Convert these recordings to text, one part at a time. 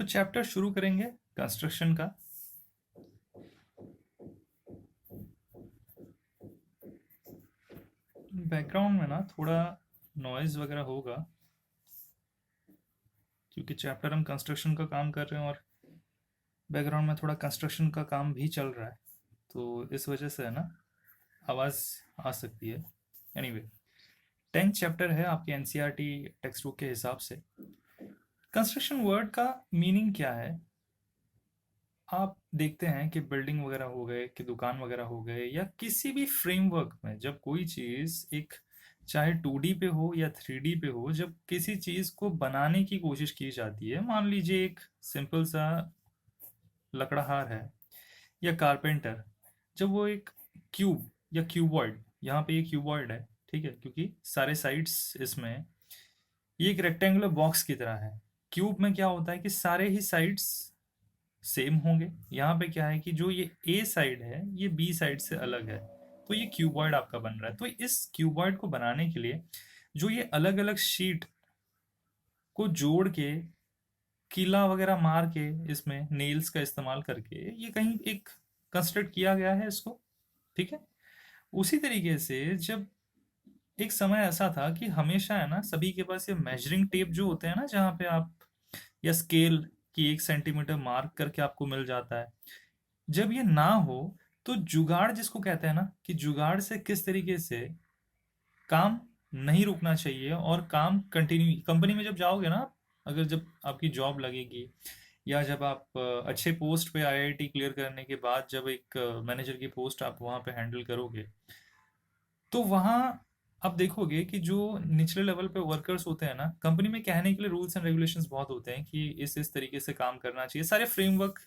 तो चैप्टर शुरू करेंगे कंस्ट्रक्शन का। बैकग्राउंड में ना थोड़ा नॉइज वगैरह होगा क्योंकि चैप्टर हम कंस्ट्रक्शन का काम कर रहे हैं और बैकग्राउंड में थोड़ा कंस्ट्रक्शन का काम भी चल रहा है, तो इस वजह से है ना आवाज़ आ सकती है। एनीवे, 10th चैप्टर है आपके एनसीईआरटी टेक्स्ट बुक के हिसाब से। कंस्ट्रक्शन वर्ड का मीनिंग क्या है? आप देखते हैं कि बिल्डिंग वगैरह हो गए कि दुकान वगैरह हो गए या किसी भी फ्रेमवर्क में जब कोई चीज़ एक चाहे 2D पे हो या 3D पे हो, जब किसी चीज़ को बनाने की कोशिश की जाती है, मान लीजिए एक सिंपल सा लकड़हार है या कारपेंटर, जब वो एक क्यूब या क्यूबॉइड, यहाँ पे ये क्यूबॉइड है ठीक है, क्योंकि सारे साइड्स इसमें ये एक रेक्टेंगुलर बॉक्स की तरह है। क्यूब में क्या होता है कि सारे ही साइड्स सेम होंगे। यहाँ पे क्या है कि जो ये ए साइड है ये बी साइड से अलग है, तो ये क्यूबॉइड आपका बन रहा है। तो इस क्यूबॉइड को बनाने के लिए जो ये अलग अलग शीट को जोड़ के कीला वगैरह मार के इसमें नेल्स का इस्तेमाल करके ये कहीं एक कंस्ट्रक्ट किया गया है इसको, ठीक है। उसी तरीके से जब एक समय ऐसा था कि हमेशा है ना सभी के पास ये मेजरिंग टेप जो होते हैं ना, जहाँ पे आप या स्केल की 1 सेंटीमीटर मार्क करके आपको मिल जाता है, जब ये ना हो तो जुगाड़ जिसको कहते हैं ना, कि जुगाड़ से किस तरीके से काम नहीं रुकना चाहिए और काम कंटिन्यू। कंपनी में जब जाओगे ना, अगर जब आपकी जॉब लगेगी या जब आप अच्छे पोस्ट पे आईआईटी क्लियर करने के बाद जब एक मैनेजर की पोस्ट आप वहाँ पे हैंडल करोगे, तो वहाँ आप देखोगे कि जो निचले लेवल पे वर्कर्स होते हैं ना, कंपनी में कहने के लिए रूल्स एंड रेगुलेशंस बहुत होते हैं कि इस तरीके से काम करना चाहिए। सारे फ्रेमवर्क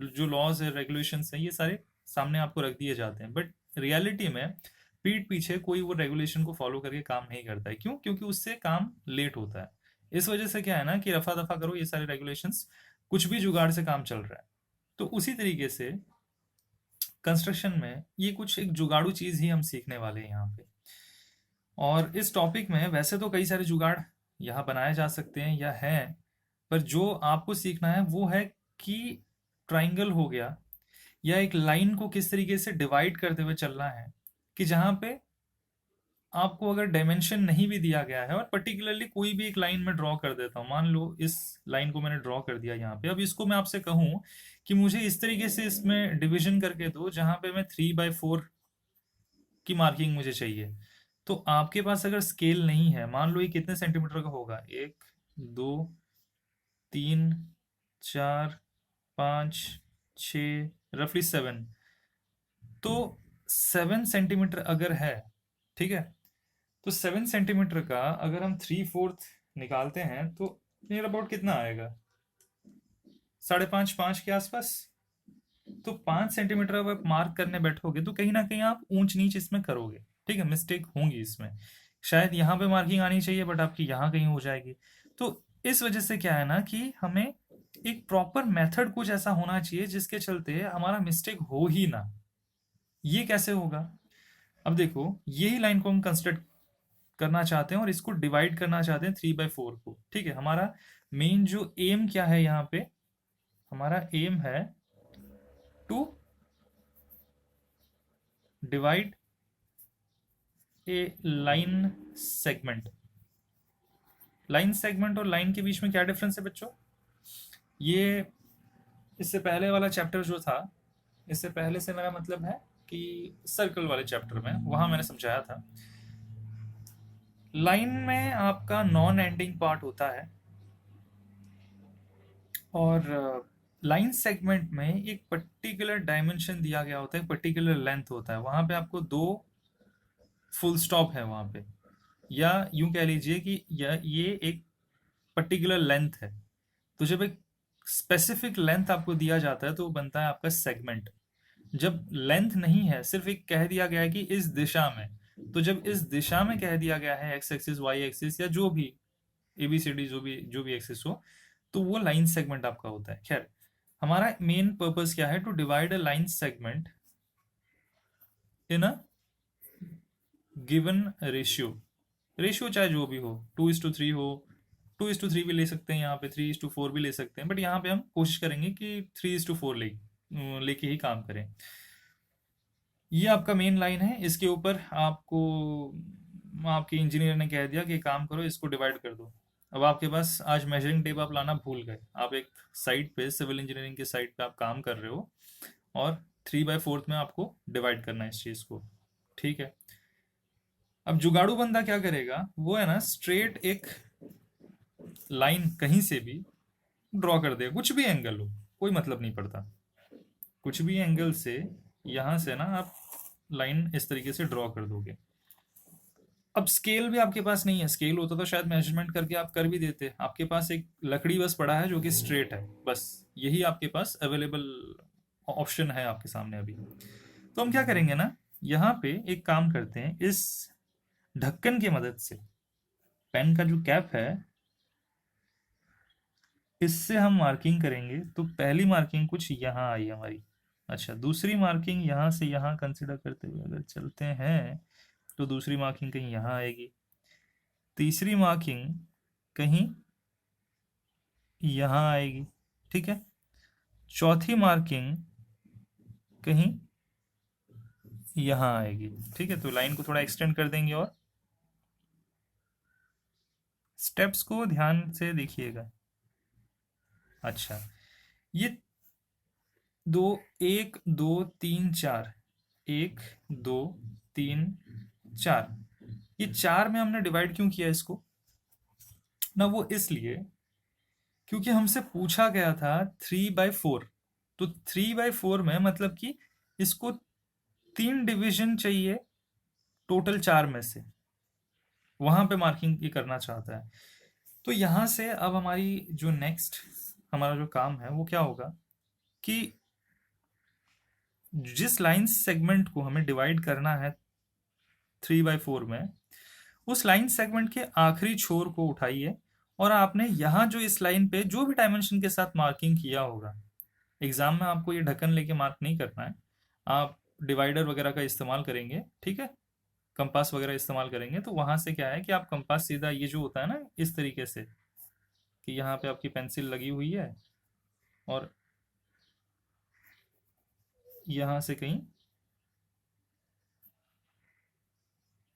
जो लॉज है रेगुलेशंस हैं ये सारे सामने आपको रख दिए जाते हैं, बट रियलिटी में पीठ पीछे कोई वो रेगुलेशन को फॉलो करके काम नहीं करता है। क्यों? क्योंकि उससे काम लेट होता है। इस वजह से क्या है ना कि रफा दफा करो ये सारे रेगुलेशंस, कुछ भी जुगाड़ से काम चल रहा है। तो उसी तरीके से कंस्ट्रक्शन में ये कुछ एक जुगाड़ू चीज ही हम सीखने वाले हैं यहाँ पे। और इस टॉपिक में वैसे तो कई सारे जुगाड़ यहाँ बनाए जा सकते हैं या हैं, पर जो आपको सीखना है वो है कि ट्राइंगल हो गया या एक लाइन को किस तरीके से डिवाइड करते हुए चलना है, कि जहाँ पे आपको अगर डायमेंशन नहीं भी दिया गया है और पर्टिकुलरली कोई भी एक लाइन में ड्रॉ कर देता हूँ, मान लो इस लाइन को मैंने ड्रॉ कर दिया यहाँ पे, अब इसको मैं आपसे कहूँ कि मुझे इस तरीके से इसमें डिवीजन करके दो जहाँ पे मैं 3/4 की मार्किंग मुझे चाहिए। तो आपके पास अगर स्केल नहीं है, मान लो ये कितने सेंटीमीटर का होगा, 1 2 3 4 5 6, रफली 7, तो 7 सेंटीमीटर अगर है, ठीक है, तो 7 सेंटीमीटर का अगर हम 3/4 निकालते हैं तो नियर अबाउट कितना आएगा, 5.5 5 के आसपास। तो 5 सेंटीमीटर अब आप मार्क करने बैठोगे तो कहीं ना कहीं आप ऊंच नीच इसमें करोगे, ठीक है, मिस्टेक होंगी इसमें। शायद यहाँ पे मार्किंग आनी चाहिए बट आपकी यहाँ कहीं हो जाएगी। तो इस वजह से क्या है ना कि हमें एक प्रॉपर मेथड कुछ ऐसा होना चाहिए जिसके चलते हमारा मिस्टेक हो ही ना। ये कैसे होगा? अब देखो, यही लाइन को हम कंस्ट्रक्ट करना चाहते हैं और इसको डिवाइड करना चाहते हैं 3/4 को, ठीक है। हमारा मेन जो एम क्या है यहाँ पे, हमारा एम है to divide a line segment. Line segment और लाइन के बीच में क्या डिफरेंस है बच्चों? ये इससे पहले वाला चैप्टर जो था, इससे पहले से मेरा मतलब है कि सर्कल वाले चैप्टर में वहां मैंने समझाया था, लाइन में आपका नॉन एंडिंग पार्ट होता है और लाइन सेगमेंट में एक पर्टिकुलर डायमेंशन दिया गया होता है, पर्टिकुलर लेंथ होता है, वहां पे आपको दो फुल स्टॉप है वहां पे, या यूं कह लीजिए कि ये एक पर्टिकुलर लेंथ है। तो जब एक स्पेसिफिक लेंथ आपको दिया जाता है तो वो बनता है आपका सेगमेंट। जब लेंथ नहीं है, सिर्फ एक कह दिया गया है कि इस दिशा में, तो जब इस दिशा में कह दिया गया है एक्स एक्सिस वाई एक्सिस या जो भी एबीसीडी जो भी एक्सिस हो, तो वो लाइन सेगमेंट आपका होता है। खैर, हमारा मेन पर्पस क्या है? To divide a line segment in a given ratio. Ratio चाहे जो भी हो, 2:3 हो, 2:3 भी ले सकते हैं, यहाँ पे 3:4 भी ले सकते हैं, बट यहाँ पे हम कोशिश करेंगे कि 3:4 लेके ही काम करें। ये आपका मेन लाइन है, इसके ऊपर आपको आपके इंजीनियर ने कह दिया कि काम करो, इसको डिवाइड कर दो। अब आपके पास आज मेजरिंग टेप आप लाना भूल गए, आप एक साइट पे, सिविल इंजीनियरिंग के साइट पे आप काम कर रहे हो, और 3/4 में आपको डिवाइड करना है इस चीज़ को, ठीक है। अब जुगाड़ू बंदा क्या करेगा, वो है ना स्ट्रेट एक लाइन कहीं से भी ड्रॉ कर देगा, कुछ भी एंगल हो, कोई मतलब नहीं पड़ता, कुछ भी एंगल से यहाँ से ना आप लाइन इस तरीके से ड्रॉ कर दोगे। अब स्केल भी आपके पास नहीं है, स्केल होता तो शायद मेजरमेंट करके आप कर भी देते, आपके पास एक लकड़ी बस पड़ा है जो कि स्ट्रेट है, बस यही आपके पास अवेलेबल ऑप्शन है आपके सामने अभी। तो हम क्या करेंगे ना, यहाँ पे एक काम करते हैं, इस ढक्कन की मदद से पेन का जो कैप है इससे हम मार्किंग करेंगे। तो पहली मार्किंग कुछ यहाँ आई हमारी, अच्छा दूसरी मार्किंग यहाँ से यहाँ कंसिडर करते हुए अगर चलते हैं तो दूसरी मार्किंग कहीं यहाँ आएगी, तीसरी मार्किंग कहीं यहाँ आएगी, ठीक है, चौथी मार्किंग कहीं यहाँ आएगी, ठीक है। तो लाइन को थोड़ा एक्सटेंड कर देंगे, और स्टेप्स को ध्यान से देखिएगा। अच्छा, ये दो, 1 2 3 4, 1 2 3 4, ये 4 में हमने डिवाइड क्यों किया इसको ना, वो इसलिए क्योंकि हमसे पूछा गया था 3/4। तो 3/4 में मतलब कि इसको 3 डिवीजन चाहिए टोटल 4 में से, वहां पे मार्किंग ये करना चाहता है। तो यहां से अब हमारी जो नेक्स्ट हमारा जो काम है वो क्या होगा कि जिस लाइन सेगमेंट को हमें डिवाइड करना है 3/4 में, उस लाइन सेगमेंट के आखिरी छोर को उठाइए, और आपने यहाँ जो इस लाइन पे जो भी डायमेंशन के साथ मार्किंग किया होगा, एग्जाम में आपको ये ढक्कन लेके मार्क नहीं करना है, आप डिवाइडर वगैरह का इस्तेमाल करेंगे, ठीक है, कंपास वगैरह इस्तेमाल करेंगे। तो वहां से क्या है कि आप कंपास सीधा ये जो होता है ना इस तरीके से, कि यहाँ पे आपकी पेंसिल लगी हुई है और यहाँ से कहीं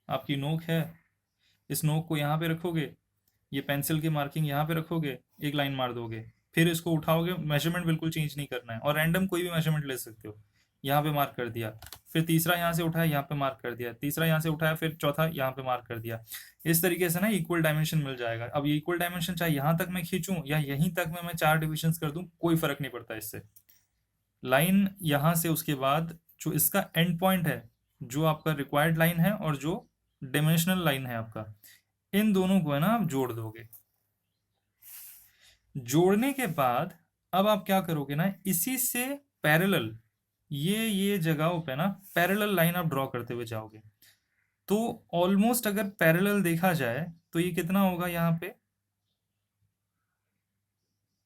आपकी नोक है, इस नोक को यहाँ पे रखोगे, ये पेंसिल की मार्किंग यहाँ पे रखोगे, एक लाइन मार दोगे, फिर इसको उठाओगे, मेजरमेंट बिल्कुल चेंज नहीं करना है, और रैंडम कोई भी मेजरमेंट ले सकते हो, यहाँ पे मार्क कर दिया, फिर तीसरा यहाँ से उठाया, यहाँ पे मार्क कर दिया, तीसरा यहाँ से उठाया, फिर चौथा यहाँ पे मार्क कर दिया। इस तरीके से ना इक्वल डायमेंशन मिल जाएगा। अब ये इक्वल डायमेंशन चाहे यहाँ तक मैं खींचूं या यहीं तक में मैं 4 डिविजन कर दूं, कोई फर्क नहीं पड़ता इससे। लाइन यहाँ से उसके बाद जो इसका एंड पॉइंट है, जो आपका रिक्वायर्ड लाइन है और जो डायमेंशनल लाइन है आपका, इन दोनों को है ना आप जोड़ दोगे। जोड़ने के बाद अब आप क्या करोगे ना, इसी से पैरेलल ये जगहों पे ना पैरेलल लाइन आप ड्रॉ करते हुए जाओगे। तो ऑलमोस्ट अगर पैरेलल देखा जाए तो ये कितना होगा, यहाँ पे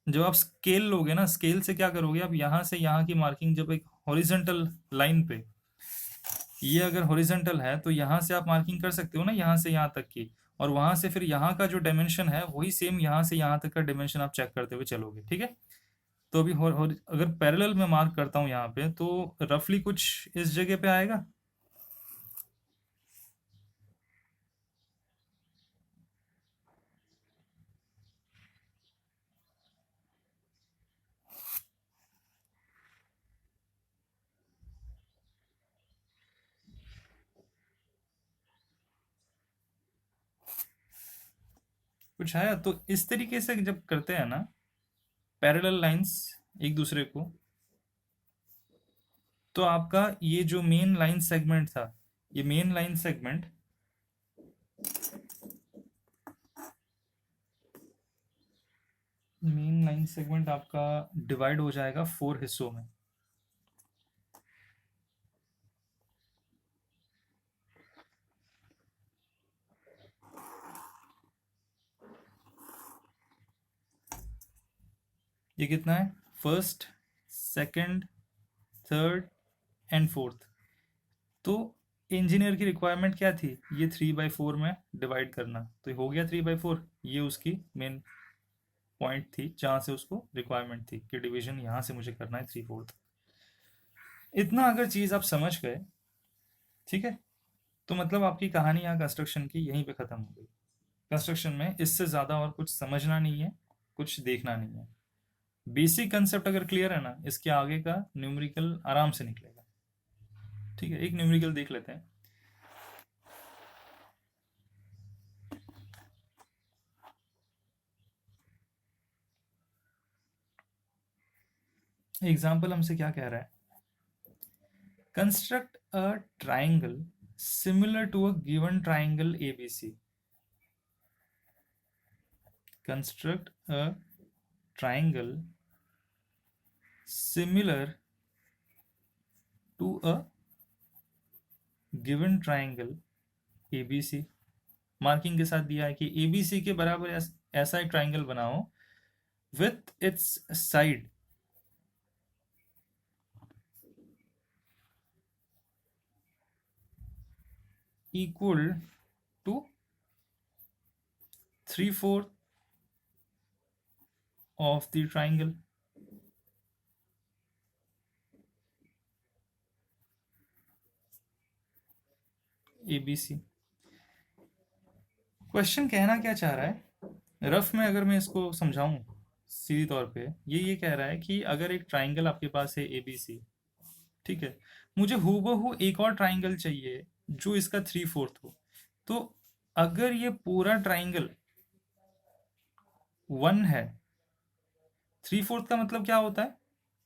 जब आप स्केल लोगे ना, स्केल से क्या करोगे आप, यहाँ से यहाँ की मार्किंग जब एक हॉरिजेंटल लाइन पे, ये अगर हॉरिजेंटल है तो यहाँ से आप मार्किंग कर सकते हो ना, यहाँ से यहाँ तक की, और वहां से फिर यहाँ का जो डायमेंशन है वही सेम यहाँ से यहाँ तक का डायमेंशन आप चेक करते हुए चलोगे, ठीक है। तो अभी अगर पैरेलल में मार्क करता हूँ यहाँ पे, तो रफली कुछ इस जगह पे आएगा। कुछ आया? तो इस तरीके से जब करते हैं ना पैरेलल लाइंस एक दूसरे को, तो आपका ये जो मेन लाइन सेगमेंट था, ये मेन लाइन सेगमेंट आपका डिवाइड हो जाएगा 4 हिस्सों में। ये कितना है, first, second, third and fourth. तो इंजीनियर की रिक्वायरमेंट क्या थी, ये 3/4 में डिवाइड करना, तो हो गया 3/4। ये उसकी मेन पॉइंट थी जहाँ से उसको रिक्वायरमेंट थी कि डिवीजन यहाँ से मुझे करना है 3/4। इतना अगर चीज़ आप समझ गए, ठीक है, तो मतलब आपकी कहानी यहाँ कंस्ट्रक्शन की यहीं पे ख़त्म हो गई। कंस्ट्रक्शन में इससे ज़्यादा और कुछ समझना नहीं है, कुछ देखना नहीं है। बेसिक कंसेप्ट अगर क्लियर है ना, इसके आगे का न्यूमेरिकल आराम से निकलेगा। ठीक है, एक न्यूमेरिकल देख लेते हैं। एग्जाम्पल हमसे क्या कह रहा है, construct a triangle similar to a given triangle ABC। Construct a triangle similar to a given triangle ABC। Marking के साथ दिया है कि ABC के बराबर ऐसा एक ट्राइंगल बनाओ with its side equal to 3/4 of the triangle ABC। Question कहना क्या चाह रहा है, रफ में अगर मैं इसको समझाऊं सीधी तौर पे, ये कह रहा है कि अगर एक ट्राइंगल आपके पास है ABC, ठीक है, मुझे हूबहू एक और ट्राइंगल चाहिए जो इसका 3/4 हो। तो अगर ये पूरा ट्राइंगल 1 है, 3/4 का मतलब क्या होता है,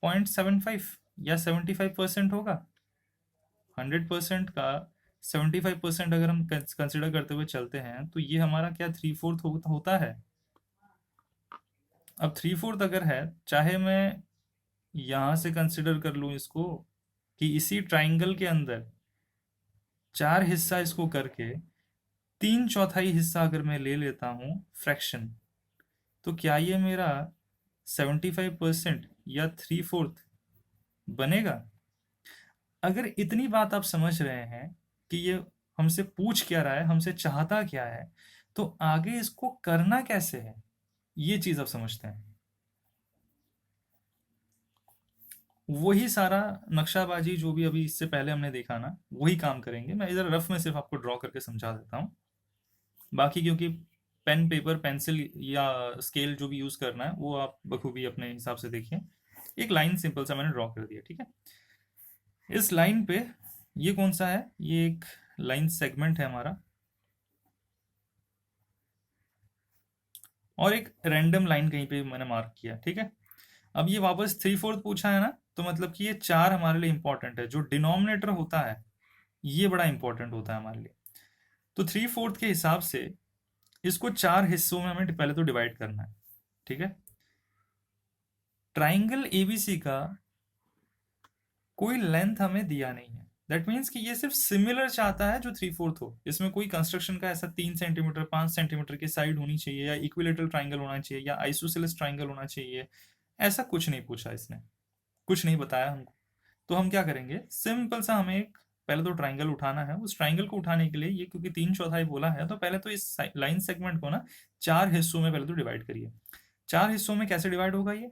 0.75 या 75% होगा। 100% का 75% अगर हम कंसिडर करते हुए चलते हैं तो ये हमारा क्या 3/4 होता है। अब 3/4 अगर है, चाहे मैं यहां से कंसिडर कर लूं इसको कि इसी ट्राइंगल के अंदर 4 हिस्सा इसको करके 3/4 हिस्सा अगर मैं ले लेता हूं फ्रैक्शन, तो क्या ये मेरा 75% या 3/4 बनेगा। अगर इतनी बात आप समझ रहे हैं कि ये हमसे पूछ क्या रहा है, हमसे चाहता क्या है, तो आगे इसको करना कैसे है, ये चीज आप समझते हैं। वही सारा नक्शाबाजी जो भी अभी इससे पहले हमने देखा ना, वही काम करेंगे। मैं इधर रफ में सिर्फ आपको ड्रॉ करके समझा देता हूँ। बाकी क्योंकि पेन पेपर पेंसिल या स्केल जो भी यूज करना है वो आप बखूबी अपने हिसाब से देखिए। एक लाइन सिंपल सा मैंने ड्रॉ कर दिया, ठीक है। इस लाइन पे ये कौन सा है, ये एक लाइन सेगमेंट है हमारा, और एक रैंडम लाइन कहीं पे मैंने मार्क किया, ठीक है। अब ये वापस 3/4 पूछा है ना, तो मतलब कि ये 4 हमारे लिए इंपॉर्टेंट है। जो डिनोमिनेटर होता है ये बड़ा इंपॉर्टेंट होता है हमारे लिए। तो 3/4 के हिसाब से इसको 4 हिस्सों में हमें पहले तो डिवाइड करना है, ठीक है। ट्राइंगल ABC का कोई लेंथ हमें दिया नहीं है, दैट मीन्स कि ये सिर्फ सिमिलर चाहता है जो 3/4 हो। इसमें कोई कंस्ट्रक्शन का ऐसा 3 सेंटीमीटर 5 सेंटीमीटर की साइड होनी चाहिए, या इक्विलेटरल ट्राइंगल होना चाहिए, या आइसोसेलेस ट्राइंगल होना चाहिए, ऐसा कुछ नहीं पूछा इसने, कुछ नहीं बताया हमको। तो हम क्या करेंगे, सिंपल सा हमें एक पहले तो ट्राइंगल उठाना है। उस ट्राइंगल को उठाने के लिए ये क्योंकि 3/4 बोला है, तो पहले तो इस लाइन सेगमेंट को ना 4 हिस्सों में पहले तो डिवाइड करिए। 4 हिस्सों में कैसे डिवाइड होगा ये,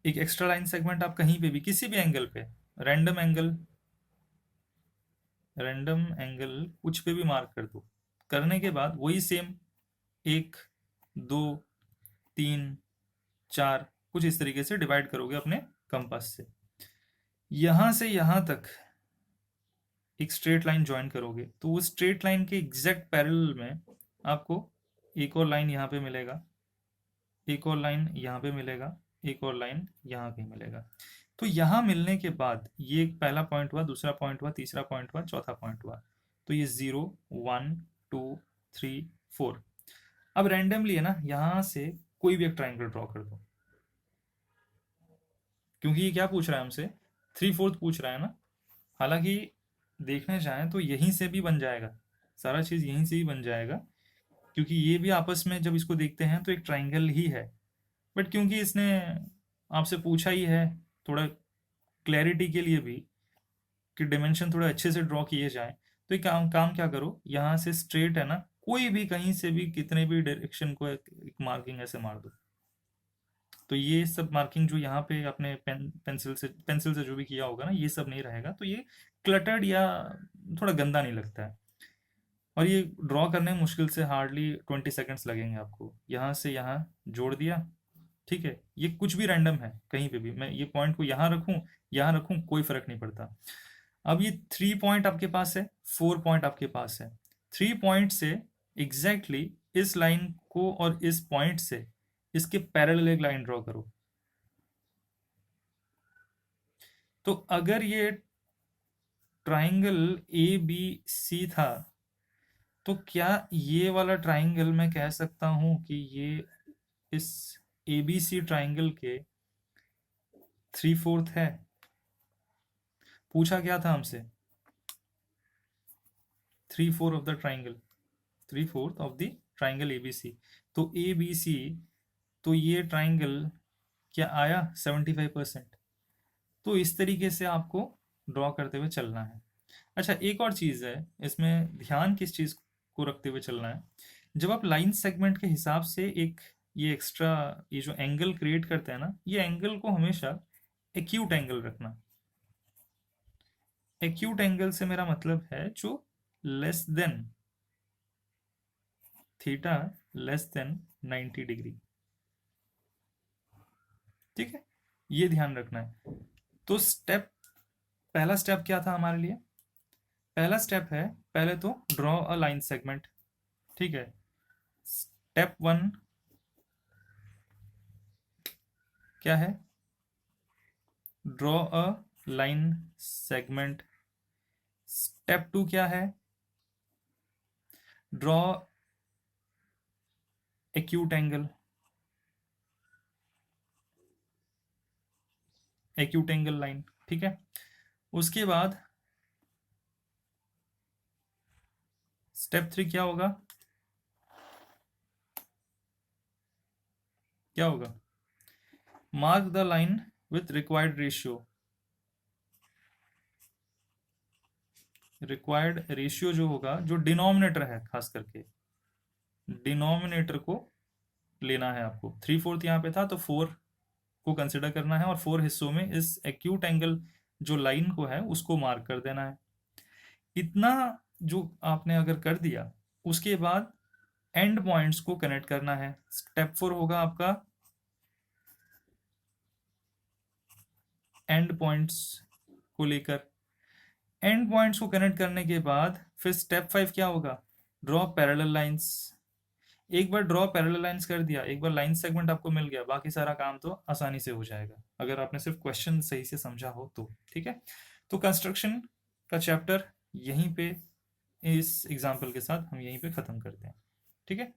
एक एक्स्ट्रा लाइन सेगमेंट आप कहीं पे भी किसी भी एंगल पे, रैंडम एंगल, रैंडम एंगल कुछ पे भी मार्क कर दो। करने के बाद वही सेम 1 2 3 4 कुछ इस तरीके से डिवाइड करोगे अपने कंपास से। यहां से यहां तक एक स्ट्रेट लाइन ज्वाइन करोगे, तो वो स्ट्रेट लाइन के एग्जैक्ट पैरेलल में आपको एक और लाइन यहाँ पे मिलेगा, एक और लाइन यहाँ पे मिलेगा, एक और लाइन यहाँ पे मिलेगा। तो यहाँ मिलने के बाद ये एक पहला पॉइंट हुआ, दूसरा पॉइंट हुआ, तीसरा पॉइंट हुआ, चौथा पॉइंट हुआ। तो ये 0 1 2 3 4। अब रैंडमली है ना, यहाँ से कोई भी एक ट्राइंगल ड्रॉ कर दो, क्योंकि ये क्या पूछ रहा है हमसे, 3/4 पूछ रहा है ना। हालांकि देखने जाएं तो यहीं से भी बन जाएगा, सारा चीज़ यहीं से ही बन जाएगा, क्योंकि ये भी आपस में जब इसको देखते हैं तो एक ट्राइंगल ही है। बट क्योंकि इसने आपसे पूछा ही है, थोड़ा क्लैरिटी के लिए भी, कि डायमेंशन थोड़े अच्छे से ड्रॉ किए जाएं, तो ये काम काम क्या करो, यहाँ से स्ट्रेट है ना, कोई भी कहीं से भी कितने भी डायरेक्शन को एक मार्किंग ऐसे मार दो। तो ये सब मार्किंग जो यहाँ पे आपने पेंसिल से जो भी किया होगा ना, ये सब नहीं रहेगा, तो ये क्लटर्ड या थोड़ा गंदा नहीं लगता है। और ये ड्रॉ करने में मुश्किल से हार्डली 20 सेकेंड्स लगेंगे आपको। यहाँ से यहाँ जोड़ दिया, ठीक है, ये कुछ भी रैंडम है, कहीं पे भी मैं ये पॉइंट को यहाँ रखूँ कोई फर्क नहीं पड़ता। अब ये 3 पॉइंट आपके पास है, 4 पॉइंट आपके पास है। 3 पॉइंट से एग्जैक्टली इस लाइन को और इस पॉइंट से इसके पैरेलल एक लाइन ड्रॉ करो। तो अगर ये ट्राइंगल ए बी सी था, तो क्या ये वाला ट्राइंगल मैं कह सकता हूं कि ये इस ए बी सी ट्राइंगल के 3/4 है? पूछा क्या था हमसे? 3/4 of the triangle, 3/4 of the triangle A B C. तो ए बी सी, तो ये ट्राइंगल क्या आया 75%। तो इस तरीके से आपको ड्रॉ करते हुए चलना है। अच्छा, एक और चीज़ है इसमें, ध्यान किस चीज़ को रखते हुए चलना है, जब आप लाइन सेगमेंट के हिसाब से एक ये एक्स्ट्रा ये जो एंगल क्रिएट करते हैं ना, ये एंगल को हमेशा एक्यूट एंगल रखना। एक्यूट एंगल से मेरा मतलब है जो less than theta less than 90 degree, ठीक है, ये ध्यान रखना है। तो पहला स्टेप क्या था हमारे लिए? पहला स्टेप है, पहले तो ड्रॉ अ लाइन सेगमेंट, ठीक है। स्टेप 1 क्या है? Draw a line segment. Step 2 क्या है? Draw acute angle. Acute angle line, ठीक है। उसके बाद स्टेप 3 क्या होगा? क्या होगा? Mark the line with required ratio. Required ratio जो होगा, जो डिनोमिनेटर है, खास करके डिनोमिनेटर को लेना है आपको। 3/4 यहाँ पे था, तो 4 को कंसिडर करना है, और 4 हिस्सों में इस एक्यूट एंगल जो लाइन को है उसको मार्क कर देना है। इतना जो आपने अगर कर दिया, उसके बाद एंड पॉइंट्स को कनेक्ट करना है। स्टेप 4 होगा आपका एंड पॉइंट्स को लेकर। एंड पॉइंट्स को कनेक्ट करने के बाद फिर स्टेप 5 क्या होगा? Draw parallel lines. एक बार ड्रॉ पैरेलल लाइंस कर दिया, एक बार लाइन सेगमेंट आपको मिल गया, बाकी सारा काम तो आसानी से हो जाएगा, अगर आपने सिर्फ क्वेश्चन सही से समझा हो तो, ठीक है। तो कंस्ट्रक्शन का चैप्टर यहीं पे, इस एग्जाम्पल के साथ हम यहीं पे ख़त्म करते हैं, ठीक है।